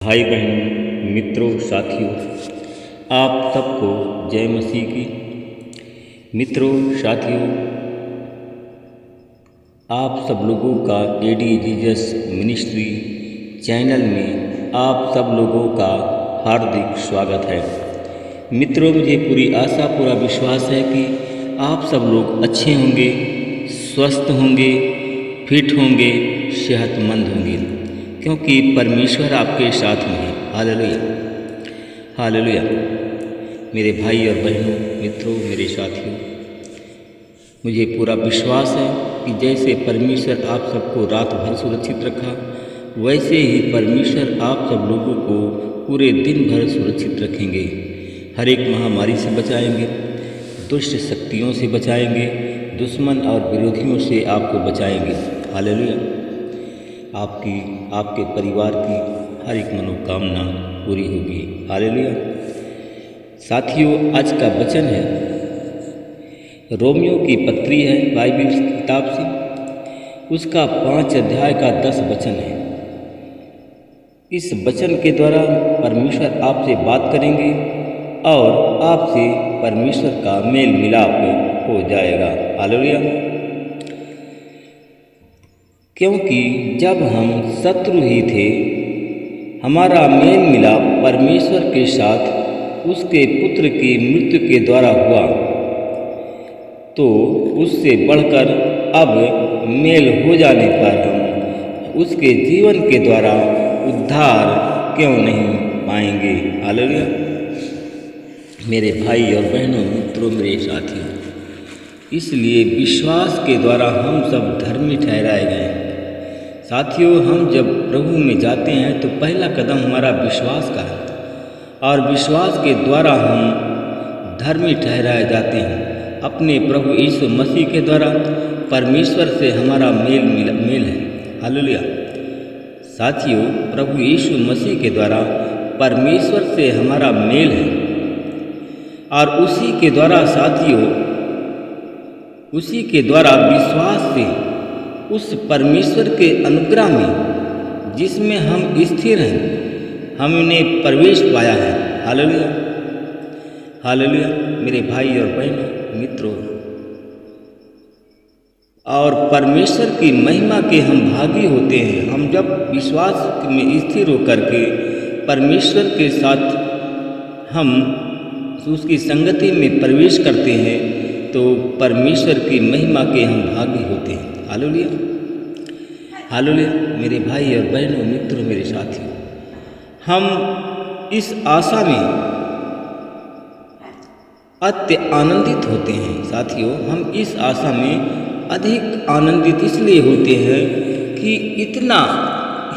भाई बहनों, मित्रों, साथियों, आप सबको जय मसीह की। मित्रों, साथियों, आप सब लोगों का एडी जीजस मिनिस्ट्री चैनल में आप सब लोगों का हार्दिक स्वागत है। मित्रों, मुझे पूरी आशा पूरा विश्वास है कि आप सब लोग अच्छे होंगे, स्वस्थ होंगे, फिट होंगे, सेहतमंद होंगे, क्योंकि परमेश्वर आपके साथ में है। Hallelujah, hallelujah. मेरे भाई और बहनों, मित्रों, मेरे साथियों, मुझे पूरा विश्वास है कि जैसे परमेश्वर आप सबको रात भर सुरक्षित रखा, वैसे ही परमेश्वर आप सब लोगों को पूरे दिन भर सुरक्षित रखेंगे। हर एक महामारी से बचाएंगे, दुष्ट शक्तियों से बचाएंगे, दुश्मन और विरोधियों से आपको बचाएंगे। हालेलुया। आपके परिवार की हर एक मनोकामना पूरी होगी। हालेलुया। साथियों, आज का वचन है रोमियो की पत्री है बाइबल की किताब से, उसका 5 अध्याय का 10 वचन है। इस वचन के द्वारा परमेश्वर आपसे बात करेंगे और आपसे परमेश्वर का मेल मिलाप हो जाएगा। हालेलुया। क्योंकि जब हम शत्रु ही थे, हमारा मेल मिलाप परमेश्वर के साथ उसके पुत्र की मृत्यु के द्वारा हुआ, तो उससे बढ़कर अब मेल हो जाने पर हम उसके जीवन के द्वारा उद्धार क्यों नहीं पाएंगे। हालेलुया। मेरे भाई और बहनों, मित्रों, मेरे साथियों, इसलिए विश्वास के द्वारा हम सब धर्मी ठहराए गए हैं। साथियों, हम जब प्रभु में जाते हैं तो पहला कदम हमारा विश्वास का है, और विश्वास के द्वारा हम धर्मी ठहराए जाते हैं। अपने प्रभु यीशु मसीह के द्वारा परमेश्वर से हमारा मेल है। हालेलुया। साथियों, प्रभु यीशु मसीह के द्वारा परमेश्वर से हमारा मेल है, और उसी के द्वारा साथियों, उसी के द्वारा विश्वास से उस परमेश्वर के अनुग्रह में जिसमें हम स्थिर हैं, हमने प्रवेश पाया है। Hallelujah, hallelujah. मेरे भाई और बहनों, मित्रों, और परमेश्वर की महिमा के हम भागी होते हैं। हम जब विश्वास में स्थिर होकर के परमेश्वर के साथ हम उसकी संगति में प्रवेश करते हैं, तो परमेश्वर की महिमा के हम भागी होते हैं। Hallelujah, hallelujah. मेरे भाई और बहनों, मित्रों, मेरे साथियों, हम इस आशा में अत्य आनंदित होते हैं। साथियों, हम इस आशा में अधिक आनंदित इसलिए होते हैं कि इतना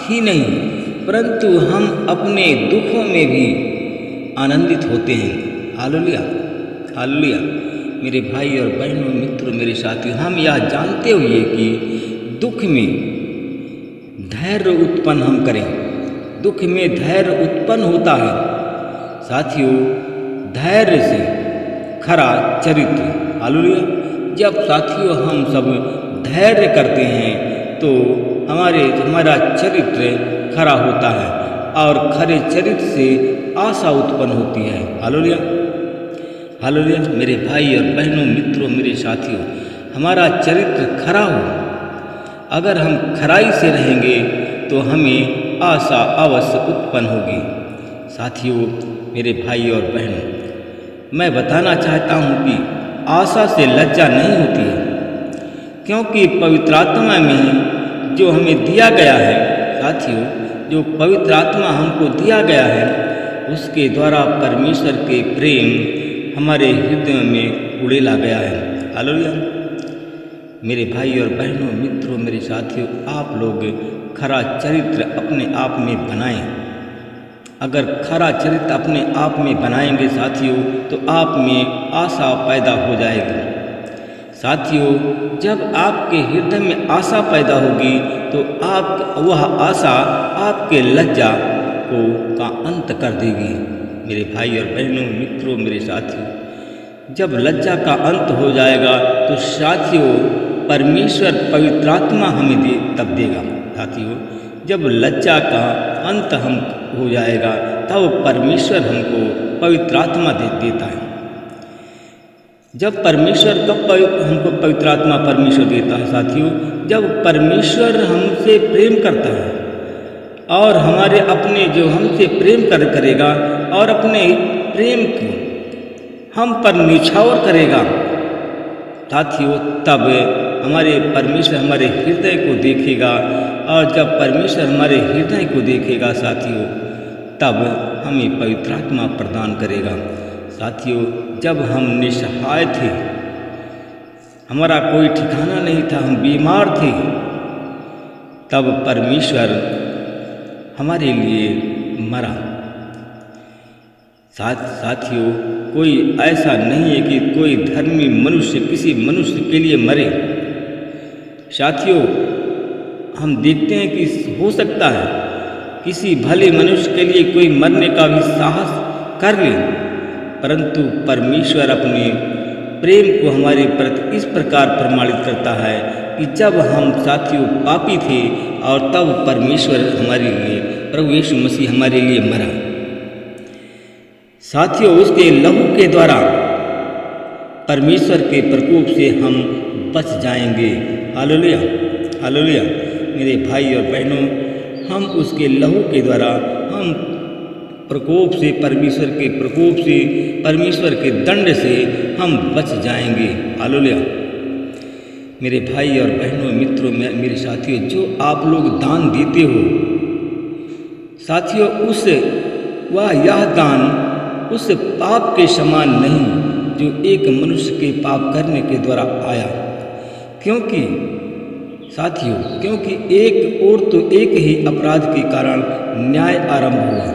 ही नहीं, परंतु हम अपने दुखों में भी आनंदित होते हैं। Hallelujah, hallelujah. मेरे भाई और बहनों, मित्रों, मेरे साथियों, हम यह जानते हुए कि दुख में धैर्य उत्पन्न हम करें। दुख में धैर्य उत्पन्न होता है। साथियों, धैर्य से खरा चरित्र। हालेलुया। जब साथियों हम सब धैर्य करते हैं तो हमारा चरित्र खरा होता है, और खरे चरित्र से आशा उत्पन्न होती है। Hallelujah, hallelujah. मेरे भाई और बहनों, मित्रों, मेरे साथियों, हमारा चरित्र खरा हो, अगर हम खराई से रहेंगे तो हमें आशा अवश्य उत्पन्न होगी। साथियों, मेरे भाई और बहनों, मैं बताना चाहता हूँ कि आशा से लज्जा नहीं होती है, क्योंकि पवित्र आत्मा में जो हमें दिया गया है, साथियों, जो पवित्र आत्मा हमको दिया गया है, उसके द्वारा परमेश्वर के प्रेम हमारे हृदय में उड़ेला गया है। हालेलुया। मेरे भाई और बहनों, मित्रों, मेरे साथियों, आप लोग खरा चरित्र अपने आप में बनाएं। अगर खरा चरित्र अपने आप में बनाएंगे साथियों, तो आप में आशा पैदा हो जाएगी। साथियों, जब आपके हृदय में आशा पैदा होगी तो वह आशा आपके लज्जा का अंत कर देगी। मेरे भाई और बहनों, मित्रों, मेरे साथियों, जब लज्जा का अंत हो जाएगा तो साथियों परमेश्वर पवित्र आत्मा हमें तब देगा। साथियों, जब लज्जा का अंत हम हो जाएगा तब परमेश्वर हमको पवित्र आत्मा देता है। जब परमेश्वर हमको पवित्र आत्मा परमेश्वर देता है साथियों, जब परमेश्वर हमसे प्रेम करता है और हमारे अपने जो हमसे प्रेम करेगा और अपने प्रेम को हम पर निछावर करेगा साथियों, तब हमारे परमेश्वर हमारे हृदय को देखेगा। और जब परमेश्वर हमारे हृदय को देखेगा साथियों, तब हमें पवित्र आत्मा प्रदान करेगा। साथियों, जब हम निसहाय थे, हमारा कोई ठिकाना नहीं था, हम बीमार थे, तब परमेश्वर हमारे लिए मरा। साथियों, कोई ऐसा नहीं है कि कोई धर्मी मनुष्य किसी मनुष्य के लिए मरे। साथियों, हम देखते हैं कि हो सकता है किसी भले मनुष्य के लिए कोई मरने का भी साहस कर ले, परंतु परमेश्वर अपने प्रेम को हमारे प्रति इस प्रकार प्रमाणित करता है कि जब हम साथियों पापी थे और तब परमेश्वर हमारे लिए, प्रभु यीशु मसीह हमारे लिए मरा। साथियों, उसके लहू के द्वारा परमेश्वर के प्रकोप से हम बच जाएंगे। Hallelujah, hallelujah. मेरे भाई और बहनों, हम उसके लहू के द्वारा हम प्रकोप से, परमेश्वर के प्रकोप से, परमेश्वर के दंड से हम बच जाएंगे। हालेलुया। मेरे भाई और बहनों, मित्रों, मेरे साथियों, जो आप लोग दान देते हो साथियों, यह दान उस पाप के समान नहीं जो एक मनुष्य के पाप करने के द्वारा आया। क्योंकि एक ही अपराध के कारण न्याय आरंभ हुआ,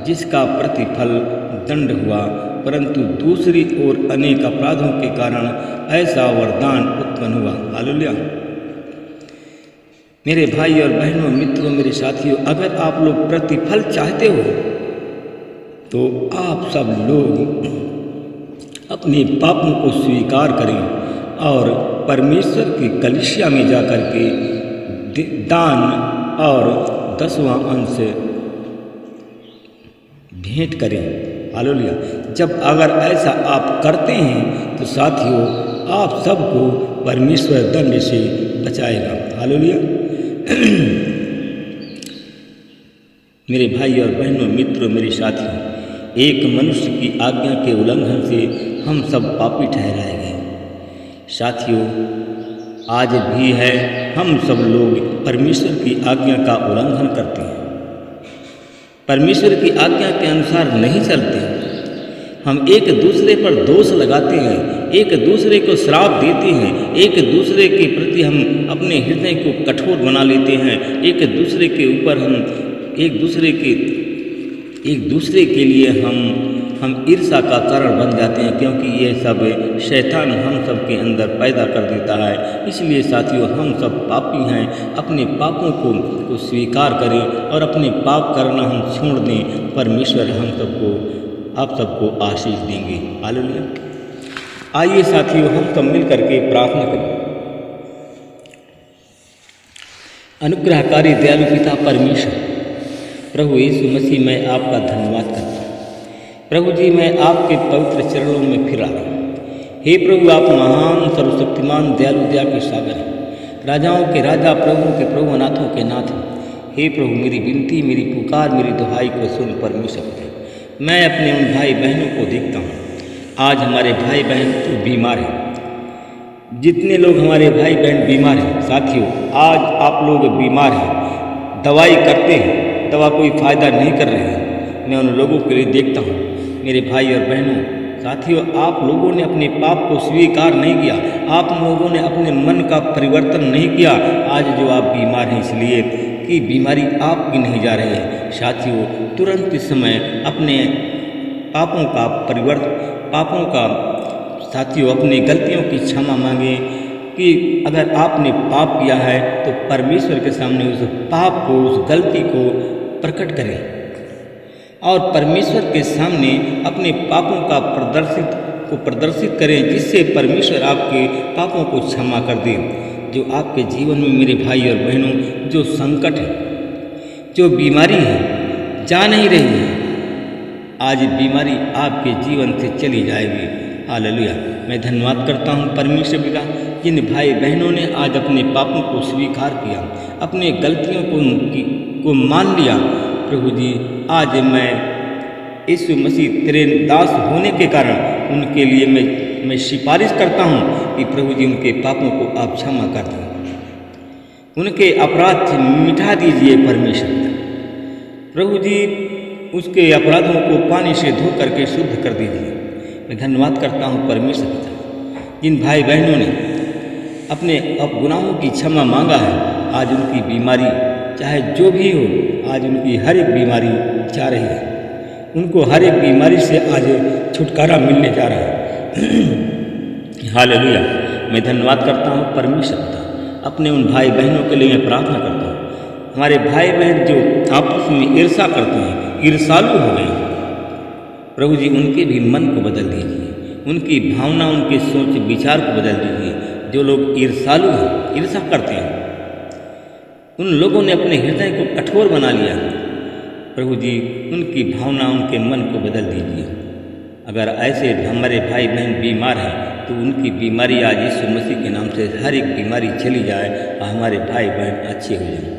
जिसका प्रतिफल दंड हुआ, परंतु दूसरी ओर अनेक अपराधों के कारण ऐसा वरदान उत्पन्न हुआ। हालेलुया। मेरे भाई और बहनों, मित्रों, मेरे साथियों, अगर आप लोग प्रतिफल चाहते हो तो आप सब लोग अपने पापों को स्वीकार करें और परमेश्वर की कलीसिया में जाकर के दान और 10वां अंश भेंट करें। हालेलुया। जब अगर ऐसा आप करते हैं तो साथियों, आप सबको परमेश्वर दंड से बचाएगा। हालेलुया। मेरे भाई और बहनों, मित्रों, मेरे साथियों, एक मनुष्य की आज्ञा के उल्लंघन से हम सब पापी ठहराए गए। साथियों, आज भी है, हम सब लोग परमेश्वर की आज्ञा का उल्लंघन करते हैं, परमेश्वर की आज्ञा के अनुसार नहीं चलते। हम एक दूसरे पर दोष लगाते हैं, एक दूसरे को श्राप देते हैं, एक दूसरे के प्रति हम अपने हृदय को कठोर बना लेते हैं, एक दूसरे के ऊपर हम एक दूसरे के लिए हम ईर्ष्या का कारण बन जाते हैं, क्योंकि ये सब शैतान हम सब के अंदर पैदा कर देता है। इसलिए साथियों, हम सब पापी हैं। अपने पापों को स्वीकार करें और अपने पाप करना हम छोड़ दें। परमेश्वर आप सबको आशीष देंगे। हालेलुया। आइए साथियों, हम सब मिल करके प्रार्थना करें। अनुग्रहकारी दयालु पिता परमेश्वर, प्रभु यीशु मसीह, मैं आपका धन्यवाद करता हूँ। प्रभु जी, मैं आपके पवित्र चरणों में फिर आ रहा हूँ। हे प्रभु, आप महान, सर्वशक्तिमान, दयालु, दया के सागर हैं, राजाओं के राजा, प्रभु के प्रभु, अनाथों के नाथ हैं। हे प्रभु, मेरी विनती, मेरी पुकार, मेरी दुहाई को सुन परमेश्वर। मैं अपने उन भाई बहनों को देखता हूँ, आज हमारे भाई बहन तो बीमार हैं। जितने लोग हमारे भाई बहन बीमार हैं साथियों, आज आप लोग बीमार हैं, दवाई करते हैं, दवा कोई फ़ायदा नहीं कर रहे हैं। मैं उन लोगों के लिए देखता हूँ। मेरे भाई और बहनों, साथियों, आप लोगों ने अपने पाप को स्वीकार नहीं किया, आप लोगों ने अपने मन का परिवर्तन नहीं किया। आज जो आप बीमार हैं, इसलिए कि बीमारी आपकी नहीं जा रही है। साथियों, तुरंत इस समय अपने पापों का साथियों, अपनी गलतियों की क्षमा मांगें कि अगर आपने पाप किया है तो परमेश्वर के सामने उस पाप को, उस गलती को प्रकट करें और परमेश्वर के सामने अपने पापों का प्रदर्शित करें, जिससे परमेश्वर आपके पापों को क्षमा कर दे। जो आपके जीवन में मेरे भाई और बहनों जो संकट है, जो बीमारी है जा नहीं रही है, आज बीमारी आपके जीवन से चली जाएगी। हालेलुया। मैं धन्यवाद करता हूँ परमेश्वर पिता, जिन भाई बहनों ने आज अपने पापों को स्वीकार किया, अपने गलतियों को मान लिया। प्रभु जी, आज मैं यीशु मसीह तेरे दास होने के कारण उनके लिए मैं सिफारिश करता हूँ कि प्रभु जी उनके पापों को आप क्षमा कर दें, उनके अपराध मिटा दीजिए परमेश्वर। प्रभु जी, उसके अपराधों को पानी से धो करके शुद्ध कर दीजिए। मैं धन्यवाद करता हूँ परमेश्वर पिता, जिन भाई बहनों ने अपने गुनाहों की क्षमा मांगा है, आज उनकी बीमारी चाहे जो भी हो, आज उनकी हर एक बीमारी जा रही है, उनको हर एक बीमारी से आज छुटकारा मिलने जा रहा है। हालेलुया। मैं धन्यवाद करता हूँ परमेश्वर पिता, अपने उन भाई बहनों के लिए मैं प्रार्थना करता हूँ। हमारे भाई बहन जो आपस में ईर्षा करते हैं, ईर्षालु हो गए, प्रभु जी उनके भी मन को बदल दीजिए, उनकी भावना, उनके सोच विचार को बदल दीजिए। जो लोग ईर्षालु हैं, ईर्षा करते हैं, उन लोगों ने अपने हृदय को कठोर बना लिया। प्रभु जी उनकी भावना, उनके मन को बदल दीजिए। अगर ऐसे हमारे भाई बहन बीमार हैं तो उनकी बीमारी आज यीशु मसीह के नाम से हर एक बीमारी चली जाए और हमारे भाई बहन अच्छे हो जाएं।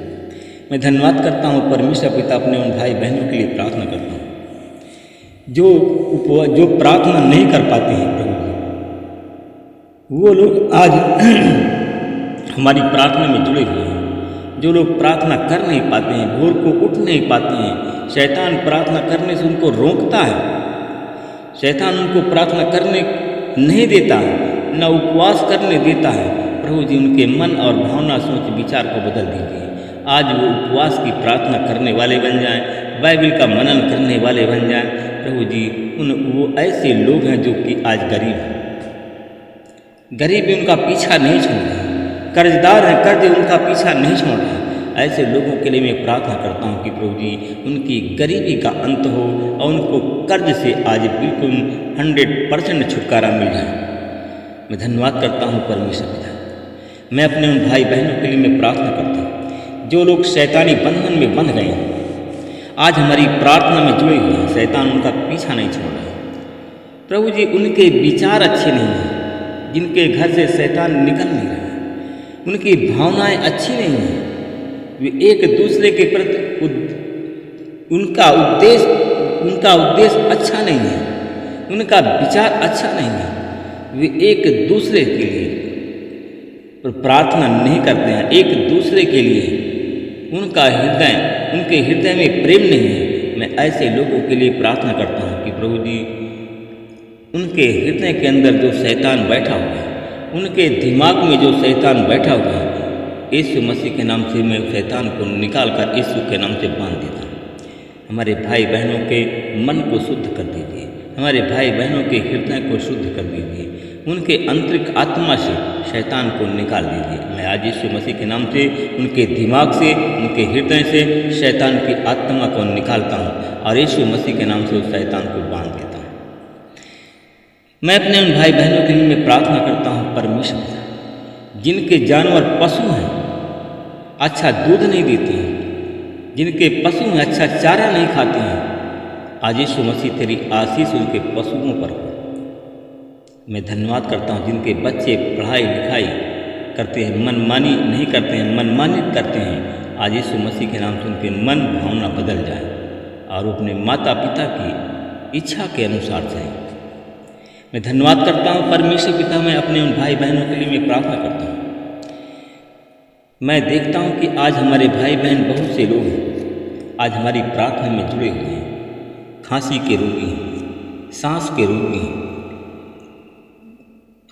मैं धन्यवाद करता हूँ परमेश्वर पिता, अपने उन भाई बहनों के लिए प्रार्थना करता हूँ जो प्रार्थना नहीं कर पाते हैं। प्रभु वो लोग आज हमारी प्रार्थना में जुड़े हुए हैं। जो लोग प्रार्थना कर नहीं पाते हैं, भोर को उठ नहीं पाते हैं, शैतान प्रार्थना करने से उनको रोकता है, शैतान उनको प्रार्थना करने नहीं देता है, न उपवास करने देता है। प्रभु जी उनके मन और भावना, सोच विचार को बदल दीजिए। आज वो उपवास की प्रार्थना करने वाले बन जाएं, बाइबल का मनन करने वाले बन जाएं। प्रभु जी वो ऐसे लोग हैं जो कि आज गरीब हैं, गरीबी उनका पीछा नहीं छोड़ रहे, कर्जदार हैं, कर्ज उनका पीछा नहीं छोड़ रहे। ऐसे लोगों के लिए मैं प्रार्थना करता हूँ कि प्रभु जी उनकी गरीबी का अंत हो और उनको कर्ज से आज बिल्कुल 100% छुटकारा मिल जाए। मैं धन्यवाद करता हूँ परमेश्वर पिता। मैं अपने उन भाई बहनों के लिए मैं प्रार्थना करता हूँ जो लोग शैतानी बंधन में बंध गए हैं, आज हमारी प्रार्थना में जुड़े हुए हैं, शैतान उनका पीछा नहीं छोड़ रहा है। प्रभु जी उनके विचार अच्छे नहीं हैं, जिनके घर से शैतान निकल नहीं रहा है, उनकी भावनाएं अच्छी नहीं हैं, वे एक दूसरे के प्रति उनका उद्देश्य अच्छा नहीं है, उनका विचार अच्छा नहीं है, वे एक दूसरे के लिए प्रार्थना नहीं करते हैं, एक दूसरे के लिए उनके हृदय में प्रेम नहीं है। मैं ऐसे लोगों के लिए प्रार्थना करता हूँ कि प्रभु जी उनके हृदय के अंदर जो शैतान बैठा हुआ है, उनके दिमाग में जो शैतान बैठा हुआ है, यीशु मसीह के नाम से मैं शैतान को निकाल कर यीशु के नाम से बांध देता हूँ। हमारे भाई बहनों के मन को शुद्ध कर दीजिए, हमारे भाई बहनों के हृदय को शुद्ध कर दीजिए, उनके आंतरिक आत्मा से शैतान को निकाल दीजिए। मैं आज यीशु मसीह के नाम से उनके दिमाग से, उनके हृदय से शैतान की आत्मा को निकालता हूँ और यीशु मसीह के नाम से उस शैतान को बांध देता हूँ। मैं अपने उन भाई बहनों के लिए मैं प्रार्थना करता हूँ परमेश्वर, जिनके जानवर पशु हैं, अच्छा दूध नहीं देते हैं, जिनके पशु हैं अच्छा चारा नहीं खाते हैं, आज यीशु मसीह तेरी आशीष उनके पशुओं पर हो। मैं धन्यवाद करता हूँ जिनके बच्चे पढ़ाई लिखाई करते हैं, मनमानी नहीं करते हैं, मनमानी करते हैं, आज यीशु मसीह के नाम से उनके मन भावना बदल जाए और अपने माता पिता की इच्छा के अनुसार जाए। मैं धन्यवाद करता हूँ परमेश्वर पिता। मैं अपने उन भाई बहनों के लिए मैं प्रार्थना करता हूँ। मैं देखता हूँ कि आज हमारे भाई बहन बहुत से लोग हैं, आज हमारी प्रार्थना में जुड़े हुए हैं, खांसी के रोगी हैं, सांस के रोगी हैं,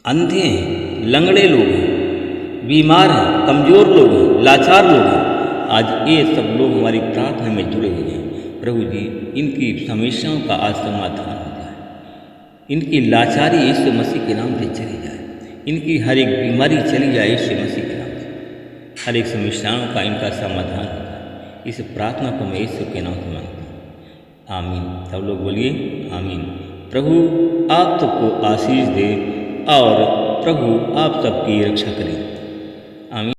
अंधे हैं, लंगड़े लोग हैं, बीमार हैं, कमज़ोर लोग हैं, लाचार लोग हैं, आज ये सब लोग हमारी प्रार्थना में जुड़े हुए हैं। प्रभु जी इनकी समस्याओं का आज समाधान हो जाए, इनकी लाचारी यीशु मसीह के नाम से चली जाए, इनकी हर एक बीमारी चली जाए यीशु मसीह के नाम से, हर एक समस्याओं का इनका समाधान हो जाए। इस प्रार्थना को मैं यीशु के नाम से मांगता हूँ, आमीन। सब लोग बोलिए आमीन। प्रभु आप सबको आशीष दे और प्रभु आप सबकी रक्षा करें, आमीन।